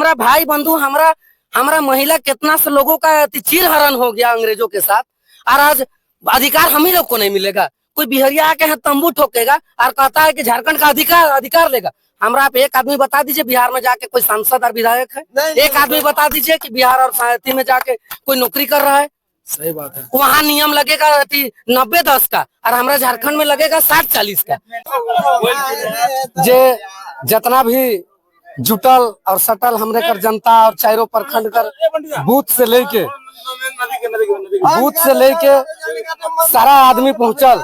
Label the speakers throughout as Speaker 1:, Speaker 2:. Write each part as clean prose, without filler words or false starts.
Speaker 1: हमारा भाई बंधु, हमारा हमारा महिला कितना से लोगों का चीर हरण हो गया अंग्रेजों के साथ, और आज अधिकार हम ही लोग को नहीं मिलेगा। कोई बिहारिया आके यहाँ तंबू ठोकेगा और कहता है कि झारखंड का अधिकार लेगा। हमरा आप एक आदमी बता दीजिए बिहार में जाके कोई सांसद और विधायक है? एक आदमी बता दीजिए कि बिहार और साहित्य में जाके कोई नौकरी कर रहा है?
Speaker 2: सही बात है।
Speaker 1: वहाँ नियम लगेगा 90-10 का, और हमारा झारखंड में लगेगा 60-40 का। जे जितना भी जुटल और सटल हमरे कर जनता और चारों प्रखंड कर बूथ से लेके सारा आदमी पहुंचल,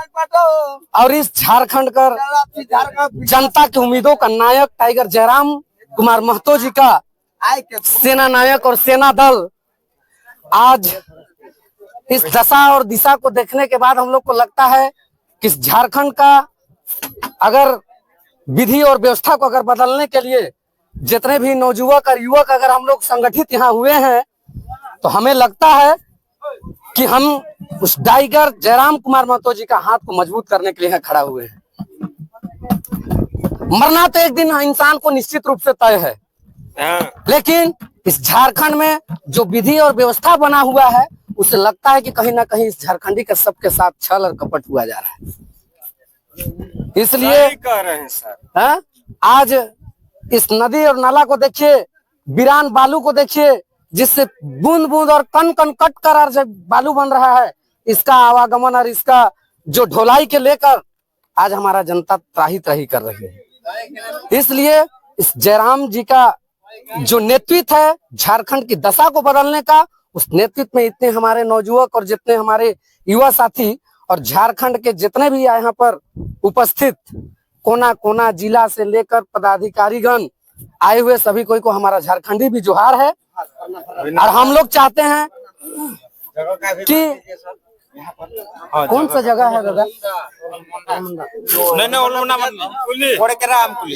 Speaker 1: और इस झारखंड कर जनता की उम्मीदों का नायक टाइगर जयराम कुमार महतो जी का सेना नायक और सेना दल आज इस दशा और दिशा को देखने के बाद हम लोग को लगता है कि झारखंड का अगर विधि और व्यवस्था को अगर बदलने के लिए जितने भी नौजुवक और युवक अगर हम लोग संगठित यहाँ हुए हैं, तो हमें लगता है कि हम उस टाइगर जयराम कुमार महतो जी का हाथ को मजबूत करने के लिए खड़ा हुए हैं। मरना तो एक दिन इंसान को निश्चित रूप से तय है, लेकिन इस झारखंड में जो विधि और व्यवस्था बना हुआ है, उसे लगता है कि कहीं ना कहीं इस झारखंडी के सबके साथ छल और कपट हुआ जा रहा है। इसलिए
Speaker 3: कह रहे हैं सर,
Speaker 1: आज इस नदी और नाला को देखिए, वीरान बालू को देखिए, जिससे बूंद बूंद और कण कण कट कर जब बालू बन रहा है, इसका आवागमन और इसका जो ढुलाई के लेकर आज हमारा जनता त्राही त्राही कर रही है। इसलिए इस जयराम जी का जो नेतृत्व है झारखंड की दशा को बदलने का, उस नेतृत्व में इतने हमारे नौजुवक और जितने हमारे युवा साथी और झारखंड के जितने भी यहाँ पर उपस्थित कोना कोना जिला से लेकर पदाधिकारीगण आए हुए सभी कोई को हमारा झारखंडी भी जोहार है। और हम लोग चाहते हैं कि कौन सा जगह है दादा?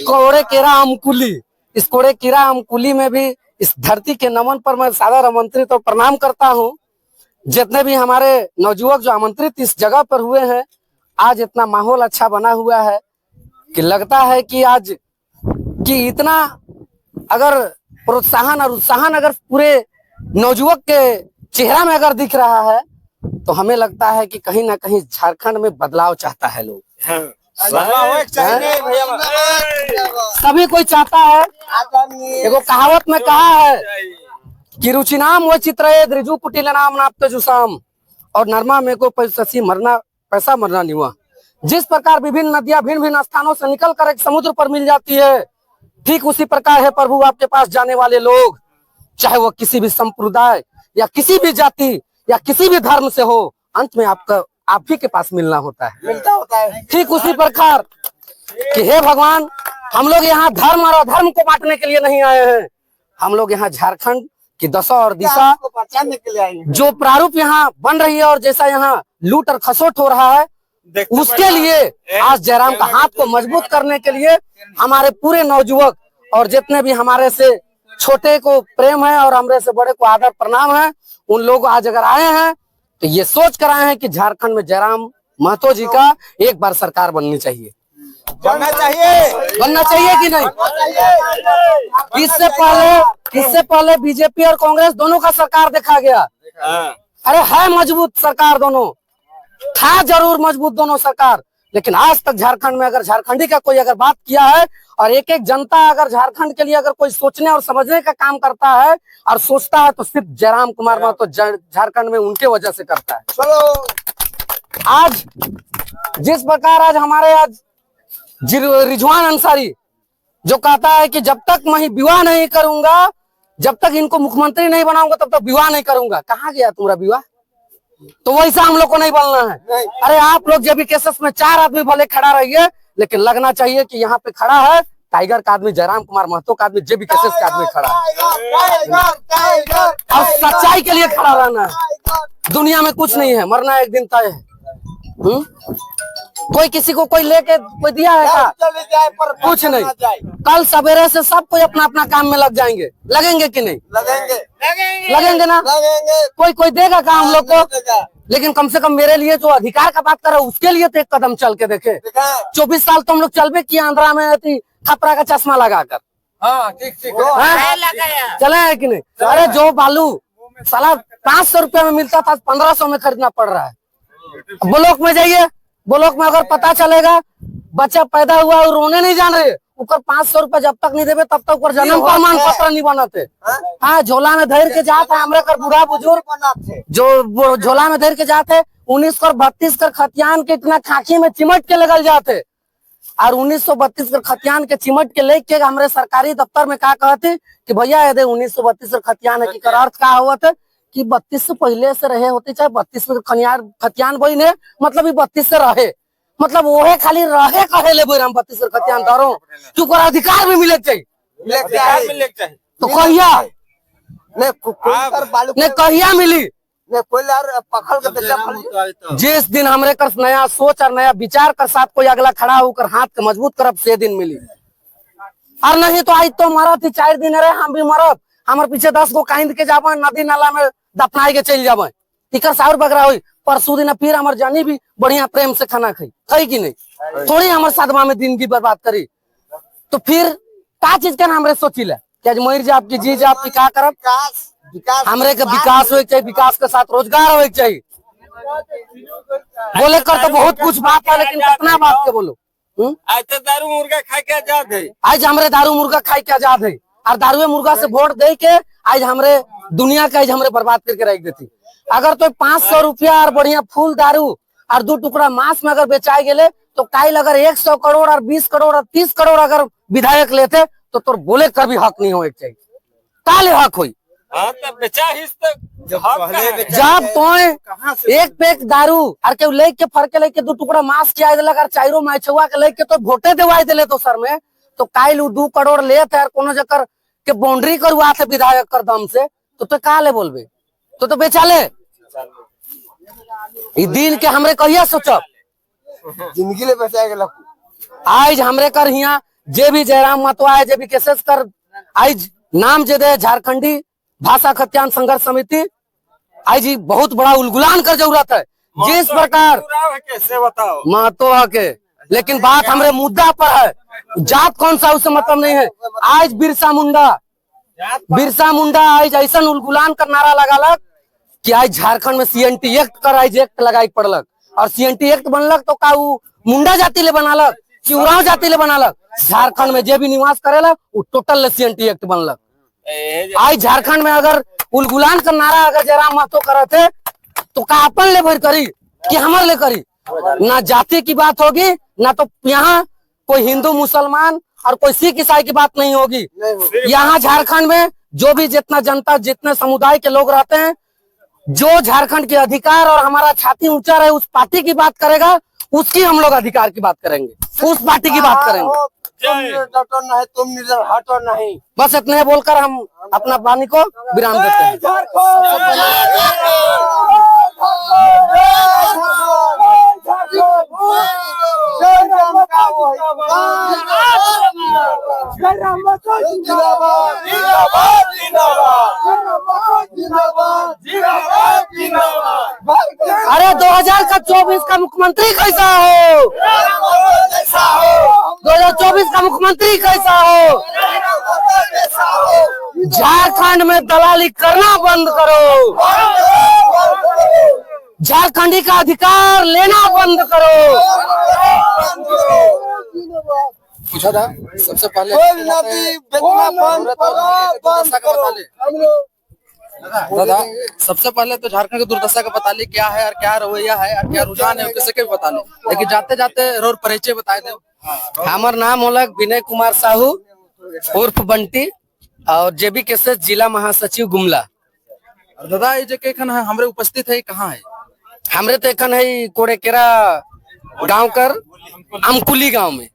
Speaker 1: कोड़े केरा अमकुली। इस कोड़े केरा अमकुली में भी इस धरती के नमन पर मैं सादर आमंत्रित और प्रणाम करता हूँ। जितने भी हमारे नौजुवक जो आमंत्रित इस जगह पर हुए हैं, आज इतना माहौल अच्छा बना हुआ है कि लगता है कि आज कि इतना अगर प्रोत्साहन और उत्साहन अगर पूरे नौजुवक के चेहरा में अगर दिख रहा है, तो हमें लगता है कि कहीं ना कहीं झारखंड में बदलाव चाहता है लोग। सभी कोई चाहता है। एगो कहावत में कहा है कि रुचिनाम वो चित्र द्रिजु कुटिल नाम नाप्त जुसाम, और नरमा में को पैसा मरना निवा। जिस प्रकार विभिन्न नदियां भिन्न भिन्न स्थानों से निकलकर एक समुद्र पर मिल जाती है, ठीक उसी प्रकार है प्रभु आपके पास जाने वाले लोग, चाहे वो किसी भी संप्रदाय या किसी भी जाति या किसी भी धर्म से हो, अंत में आप ही के पास मिलना होता है। ठीक उसी प्रकार कि हे भगवान, हम लोग यहाँ धर्म और अधर्म को बांटने के लिए नहीं आए हैं। हम लोग यहाँ झारखंड की दशा और दिशा को बचाने के लिए आए हैं। जो प्रारूप यहाँ बन रही है और जैसा यहाँ लूट और खसोट हो रहा है, उसके लिए आज जयराम का हाथ को मजबूत करने के लिए हमारे पूरे नौजुवक और जितने भी हमारे से छोटे को प्रेम है और हमारे से बड़े को आदर प्रणाम है, उन लोग आज अगर आए हैं तो ये सोच कर आए हैं कि झारखंड में जयराम महतो जी का एक बार सरकार बननी चाहिए। बनना चाहिए कि नहीं? इससे पहले बीजेपी और कांग्रेस दोनों का सरकार देखा गया। अरे है मजबूत सरकार, दोनों था जरूर मजबूत दोनों सरकार, लेकिन आज तक झारखंड में अगर झारखंडी का कोई अगर बात किया है और एक एक जनता अगर झारखंड के लिए अगर कोई सोचने और समझने का काम करता है और सोचता है, तो सिर्फ जयराम कुमार महतो झारखंड में उनके वजह से करता है। चलो आज जिस प्रकार आज हमारे आज रिजवान अंसारी जो कहता है कि जब तक मैं विवाह नहीं करूंगा, जब तक इनको मुख्यमंत्री नहीं बनाऊंगा, तब तक विवाह नहीं करूंगा। कहाँ गया तुम्हारा विवाह? तो वैसा हम लोग को नहीं बनना है। अरे आप लोग जब भी केसेस में 4 आदमी भले खड़ा रहिए, लेकिन लगना चाहिए कि यहाँ पे खड़ा है टाइगर का आदमी, जयराम कुमार महतो का आदमी, जेबी केसेस का आदमी खड़ा है और सच्चाई के लिए खड़ा रहना है। दुनिया में कुछ नहीं है, मरना एक दिन तय है। कोई किसी को कोई लेके कोई दिया है क्या? कुछ नहीं। कल सवेरे से सब कोई अपना अपना काम में लग जाएंगे। लगेंगे कि नहीं? लगेंगे ना। कोई देगा काम हम लोग को, लेकिन कम से कम मेरे लिए जो अधिकार का बात कर रहा है उसके लिए तो एक कदम चल के देखे। 24 साल तो हम लोग चल भी किया आंध्रा में खपरा का चश्मा लगाकर,
Speaker 2: हाँ ठीक ठीक
Speaker 1: चला है कि नहीं? अरे जो बालू साला 500 रुपया में मिलता था 1500 में खरीदना पड़ रहा है। ब्लॉक में जाइए, ब्लॉक में अगर पता चलेगा बच्चा पैदा हुआ और रोने नहीं जान रहे, ऊपर 500 रुपया जब तक नहीं देवे तब तक ऊपर जन्म प्रमाण पत्र नहीं बनाते। हाँ, झोला में धर के जाते हमरे कर बूढ़ा बुजुर्ग जो झोला में धर के जाते 19 कर 32 कर खतियान के इतना खाकी में चिमट के लगल जाते, और 1932 कर खतियान के चिमट के लेके हमरे सरकारी दफ्तर में क्या कहते कि भैया ये 1932 कर खतियान है, कि अर्थ क्या हुआ था कि 32 से पहले से रहे होते, चाहे 32 में खतियान बही ने मतलब 32 से रहे, मतलब वो है खाली रहे कहे ले बोल 32 कर खतियान दारो क्यों कर अधिकार में मिले चाहिए तो कहिया ने कहिया मिली
Speaker 2: ने कोई पखल के बेचा
Speaker 1: जिस दिन हमरे कर नया सोच और नया विचार कर साथ कोई अगला खड़ा होकर हाथ के मजबूत करब से दिन मिली। और नहीं तो आज तो मरत ही 4 दिन रहे हम भी मरत, हमारे पीछे 10 गो कांद के जाबे नदी नाला में दफनाई के चल जाबे, टिकर साउर बगरा हुई परसों दिन फिर हमारे जानी भी बढ़िया प्रेम से खाना खाई कि नहीं, थोड़ी हमारे साधवा में दिन की बर्बाद करी। तो फिर क्या चीज के हमरे सोची ला कि आज मर जाप की जी जाप की क्या करब, हमरे के विकास हो चाहिए, विकास के साथ रोजगार हो चाहिए। बोले कर तो बहुत कुछ बात है, लेकिन कितना बात के बोलो।
Speaker 2: आज तो दारू मुर्गा खा के आजाद है,
Speaker 1: आज हमरे दारू मुर्गा खाई के आजाद है, और दारू मुर्गा से वोट दे के आज हमरे दुनिया का आज हमरे बर्बाद करके रख देती। अगर तो 500 रुपया और बढ़िया फूल दारू और 2 टुकड़ा मांस में अगर बेचाए गेले तो काइल अगर 100 करोड़ और 20 करोड़ और 30 करोड़ अगर विधायक लेते तो तोर बोले का भी हक नहीं हो चाहिए, काले हक हुई। जब तो एक पैक दारू और के लेके फरके लेके 2 टुकड़ा मांस के आए लगा 4 माछुआ के लेके तो वोटे देवाई दिले तो सर में तो काइल 2 करोड़ लेते और कोनो जकर के बाउंड्री करवा थे विधायक कर दम से तो का ले बोलबे तो बेचा ले। दिन के हमरे कहिया सोचब
Speaker 2: जिंदगी ले बचाए गेला।
Speaker 1: आज हमरे कर हिया जे भी जयराम मतवा है, जे भी केसेस कर आज नाम जे दे झारखंडी भाषा खतियान संघर्ष समिति आज बहुत बड़ा उलगुलान कर जरूरत है। जिस प्रकार
Speaker 2: कैसे बताओ
Speaker 1: महतो के, लेकिन बात हमरे मुद्दा पर है, जात कौन सा उससे मतलब नहीं है। आज बिरसा मुंडा आज ऐसा उलगुलान कर नारा लगालक कि आज झारखंड में CNT एक्ट कर आज एक्ट लगाई पड़लक, और CNT एक्ट बनलक तो का मुंडा जाति ले बनालक कि उराव जाति ले बनालक। झारखंड में जे भी निवास करेला वो टोटल CNT एक्ट बनलक। आज झारखंड में अगर उलगुलान का नारा अगर जयराम महतो करते तो का अपन ले भर करी कि हमारे ले करी, ना जाति की बात होगी ना तो यहाँ कोई हिंदू मुसलमान और कोई सिख ईसाई की बात नहीं होगी। यहाँ झारखंड में जो भी जितना जनता जितने समुदाय के लोग रहते हैं, जो झारखंड के अधिकार और हमारा छाती ऊंचा रहे उस पार्टी की बात करेगा, उसकी हम लोग अधिकार की बात करेंगे, उस पार्टी की बात करेंगे।
Speaker 2: तुम निडर हटो नहीं,
Speaker 1: बस इतने बोलकर हम अपना वाणी को विराम देते हैं। अरे 2024 का मुख्यमंत्री कैसा हो, 2024 का मुख्यमंत्री कैसा हो। झारखंड में दलाली करना बंद करो, झारखंडी का अधिकार लेना बंद करो। पूछा था सबसे पहले दादा, सबसे पहले तो झारखंड की दुर्दशा का बता ली क्या है और क्या रवैया है और क्या रुझान है किसी के भी बता ले, लेकिन जाते जाते रोड परिचय बताए दे। हमार नाम होलक विनय कुमार साहू उर्फ बंटी और जेबी केसेस जिला महासचिव गुमला।
Speaker 3: और दादा ये जो केखन है हमरे उपस्थित है कहाँ है?
Speaker 1: हमरे तो एखन है कोड़ेकेरा गांव कर अमकुली गांव में।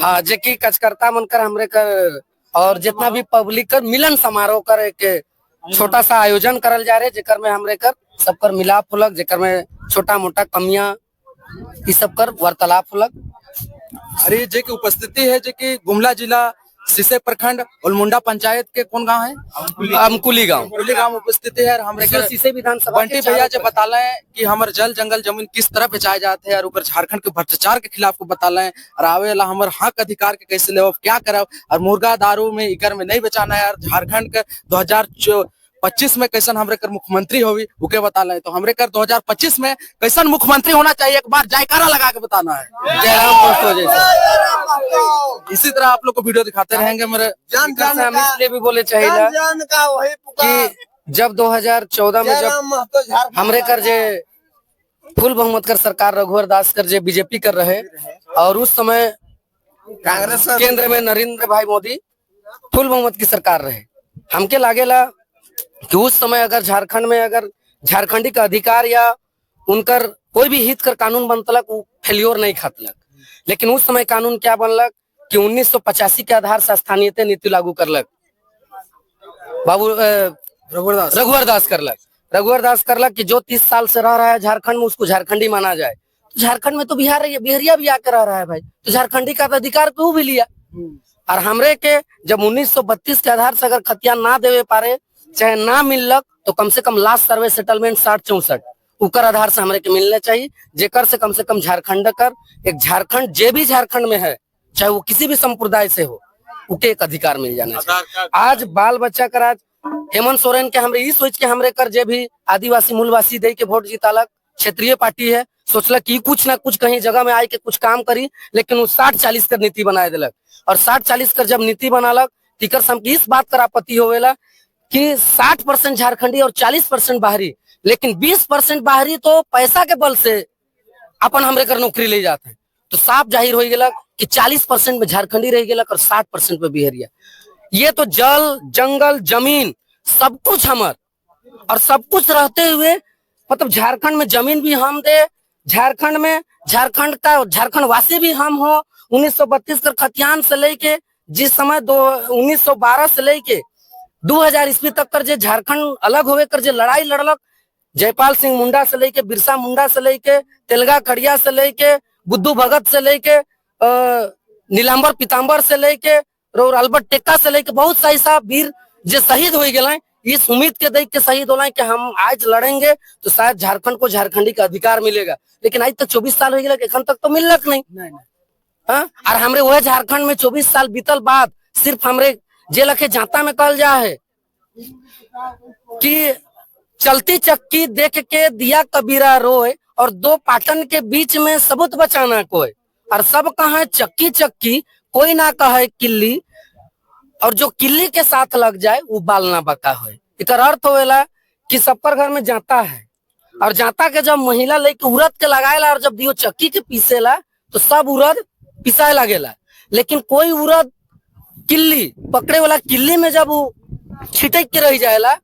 Speaker 1: हाँ, जे की कचकर्ता मनकर हमरे कर और जितना भी पब्लिक कर मिलन समारोह कर एक छोटा सा आयोजन करल जा रहे, जेकर में हमरे कर सब कर मिलाप होलक, जेकर में छोटा मोटा कमियां इस सब कर वार्तालाप होलक।
Speaker 3: अरे जे की उपस्थिति है जे की गुमला जिला सिसे प्रखंड उलमुंडा पंचायत के कौन गांव है?
Speaker 1: अमकुली गांव
Speaker 3: कुली गांव उपस्थित है। हमरे
Speaker 1: इसमें सीसे विधानसभा
Speaker 3: बंटी भैया जो बताले कि हमारे जल जंगल जमीन किस तरह बेचाए जाते हैं और ऊपर झारखंड के भ्रष्टाचार के खिलाफ को बताले और आवेला हमारे हक अधिकार के कैसे ले क्या करब और मुर्गा दारू में इकर में नहीं बेचाना है। और झारखंड के 2025 में कैसन हमरे कर मुख्यमंत्री होगी उके बताले। तो हमरे कर 2025 में कैसन मुख्यमंत्री होना चाहिए एक बार जयकारा लगा के बताना है।
Speaker 1: जयराम दोस्तों जैसे
Speaker 3: इसी तरह आप लोग को वीडियो दिखाते रहेंगे। मेरे
Speaker 2: जान जान
Speaker 1: हम इसलिए भी बोले
Speaker 2: जान
Speaker 1: चाहिए
Speaker 2: जान का वही पुकार
Speaker 1: कि जब 2014 में जब
Speaker 2: जयराम महतो झारखंड
Speaker 1: हमरे कर जे फुल बहुमत कर सरकार रघुवर दास कर जे बीजेपी कर रहे और उस समय
Speaker 2: कांग्रेस
Speaker 1: केंद्र में नरेंद्र भाई मोदी फुल बहुमत की सरकार रहे। हमके लागेला कि उस समय अगर झारखंड में अगर झारखंडी का अधिकार या उनकर कोई भी हित कर कानून बनतलक वो फेल्योर नहीं खातलक। लेकिन उस समय कानून क्या बनलक कि 1985 के आधार से स्थानीयता नीति लागू करलक बाबू रघुवर दास करलक कि जो 30 साल से रह रहा है झारखंड में उसको झारखंडी माना जाए। तो झारखंड में तो बिहारिया भी आकर रह रहा है भाई, तो झारखंडी का तो अधिकार क्यों भी लिया। और हमरे के जब 1932 के आधार से अगर खतियान ना देवे पारे चाहे ना मिललक तो कम से कम लास्ट सर्वे सेटलमेंट 60-64 उकर आधार से हमरे के मिलने चाहिए, जेकर से कम झारखंड कर एक झारखंड जे भी झारखंड में है चाहे वो किसी भी संप्रदाय से हो उके एक अधिकार मिल जाना चाहिए। आज बाल बच्चा कर आज हेमंत सोरेन के हमरे सोच के हमरे कर जे भी आदिवासी मूलवासी दे के वोट जीतालक क्षेत्रीय पार्टी है सोचलक कि कुछ ना कुछ कहीं जगह में आए के कुछ काम करी, लेकिन वो 60-40 कर नीति बनाए दिलक। और 60-40 कर जब नीति बनालक तिकर से हमके इस बात कर आपत्ति होवेला कि 60% झारखंडी और 40% बाहरी, लेकिन 20% बाहरी तो पैसा के बल से अपन हमरे कर नौकरी ले जाते हैं। तो साफ जाहिर हो गया कि 40% में झारखंडी रह गया और 60% में बिहारिया। ये तो जल जंगल जमीन सब कुछ हमर और सब कुछ रहते हुए मतलब झारखंड में जमीन भी हम दे, झारखंड में झारखंड वासी भी हम हो। 1932 कर खतियान से लेके जिस समय 1912 से लेके 2000 ईस्वी तक कर जे झारखंड अलग होवे कर जे लड़ाई लड़लक, जयपाल सिंह मुंडा से लेके बिरसा मुंडा से लेके तेलगा कड़िया से लेके बुद्धू भगत से लेके नीलांबर पीताम्बर से लेके और अल्बर्ट टेक्का से लेके बहुत सारी साहब वीर जो शहीद हो गए। इस उम्मीद के देख के शहीद होला कि हम आज लड़ेंगे तो शायद झारखंड को झारखंडी का अधिकार मिलेगा, लेकिन आज तक 24 साल हो गया एखन तक तो मिलक नहीं। हाँ? और हमरे वह झारखंड में 24 साल बीतल बाद सिर्फ हमरे जे लखे जाता में कहल जा है कि चलती चक्की देख के दिया कबीरा रोए और दो पाटन के बीच में सबूत बचाना कोई, और सब कहे चक्की चक्की कोई ना कहे किल्ली, और जो किल्ली के साथ लग जाए वो बाल ना बका हो। इकर अर्थ होएला कि सबकर घर में जाता है और जाता के जब महिला लेके उरद के लगाएला और जब दियो चक्की के पीसेला तो सब उरद पिसाए लगेला, लेकिन कोई उरद किल्ली पकड़े वाला किल्ली में जब वो छिटक के रह जाएला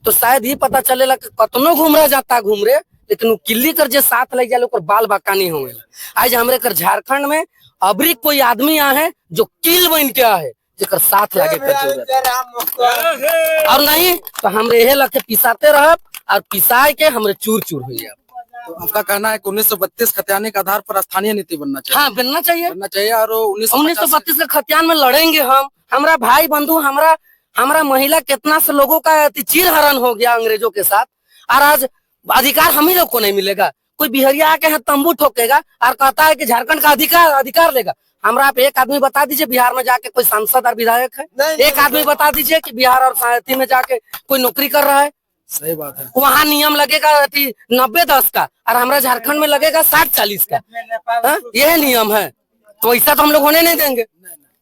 Speaker 1: तो शायद ही पता चलेला कि कतनो घूम रहे लेकिन वो किल्ली कर जे साथ ले जाए बाल बाका नहीं होएला। आज हमरे कर झारखंड में अबरी कोई आदमी आ है जो किल बन के आ है जेकर साथ लगे कर जरूरत और नहीं तो हमरे यह लगे पिसाते रह और पिसाए के हमरे चूर चूर हो जाए।
Speaker 3: तो आपका कहना है कि 1932 खतियानी के आधार पर स्थानीय नीति बनना चाहिए।
Speaker 1: हाँ बनना चाहिए
Speaker 3: और
Speaker 1: 1932 के खतियान में लड़ेंगे हम, हमारा भाई बंधु हमारा महिला कितना से लोगों का चीर हरण हो गया अंग्रेजों के साथ, और आज अधिकार हम ही लोग को नहीं मिलेगा। कोई बिहरिया आके यहाँ तंबू ठोकेगा और कहता है कि झारखंड का अधिकार लेगा। हमरा आप एक आदमी बता दीजिए बिहार में जाके कोई सांसद और विधायक है? एक आदमी बता दीजिए कि बिहार और साहित्य में जाके कोई नौकरी कर रहा है?
Speaker 3: सही बात है।
Speaker 1: वहाँ नियम लगेगा 90-10 का और हमारा झारखंड में लगेगा 60-40 का। यह नियम है, तो ऐसा तो हम लोग होने नहीं देंगे।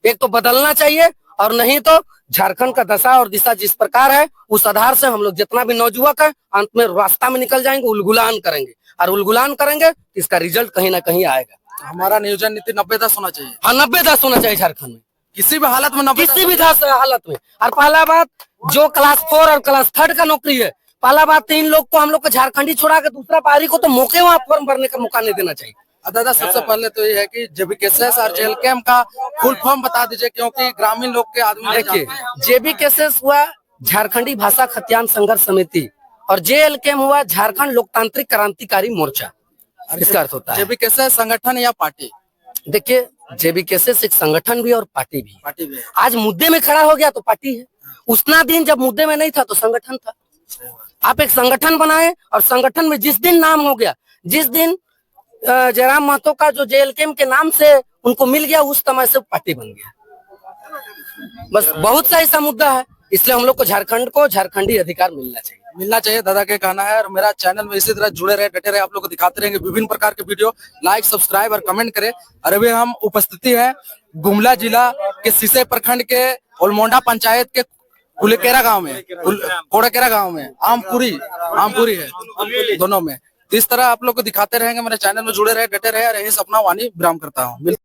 Speaker 1: एक तो बदलना चाहिए और नहीं तो झारखंड का दशा और दिशा जिस प्रकार है उस आधार से हम लोग जितना भी नौजुवक है अंत में रास्ता में निकल जाएंगे, उलगुलान करेंगे और उलगुलान करेंगे इसका रिजल्ट कहीं ना कहीं आएगा।
Speaker 3: हमारा नियोजन नीति 90-10 होना चाहिए।
Speaker 1: हाँ 90-10 होना चाहिए झारखंड में
Speaker 3: किसी भी हालत में,
Speaker 1: किसी भी हालत में। और पहला बात जो क्लास 4 और क्लास 3 का नौकरी है, पहला बात तो इन लोग को हम लोग को झारखंडी छोड़ा के दूसरा पारी को तो मौके वहाँ फॉर्म भरने का मौका नहीं देना चाहिए।
Speaker 3: दादा सबसे पहले तो ये है कि जेबीकेएसएस और जेएलकेएम का फुल फॉर्म बता दीजिए, क्योंकि ग्रामीण लोग के आदमी
Speaker 1: देखिए जेबीकेएसएस हुआ झारखंडी भाषा खतियान संघर्ष समिति और जेएलकेएम हुआ झारखंड लोकतांत्रिक क्रांतिकारी मोर्चा। इसका अर्थ होता है
Speaker 3: जेबीकेएसएस संगठन या पार्टी?
Speaker 1: देखिए, जेबीकेएसएस एक संगठन भी और पार्टी भी है।
Speaker 3: पार्टी में
Speaker 1: आज मुद्दे में खड़ा हो गया तो पार्टी है, उतना दिन जब मुद्दे में नहीं था तो संगठन था। आप एक संगठन बनाए और संगठन में जिस दिन नाम हो गया, जिस दिन जयराम महतो का जो जेएलकेएम के नाम से उनको मिल गया, उस समय से पार्टी बन गया। बस बहुत सा ऐसा मुद्दा है, इसलिए हम लोग को झारखंडी अधिकार मिलना चाहिए।
Speaker 3: दादा के कहना है। और मेरा चैनल में इसी तरह जुड़े रहे, डटे रहे, आप लोग को दिखाते रहेंगे विभिन्न प्रकार के वीडियो। लाइक, सब्सक्राइब और कमेंट करें। और अभी हम उपस्थिति है गुमला जिला के सिसई प्रखंड के ओलमोंडा पंचायत के कुलेकेरा गांव में, कोड़ेकेरा गांव में, आमपुरी है दोनों में। इस तरह आप लोग को दिखाते रहेंगे। मेरे चैनल में जुड़े रहे, डटे रहे और यही से अपना वाणी विराम करता हूँ।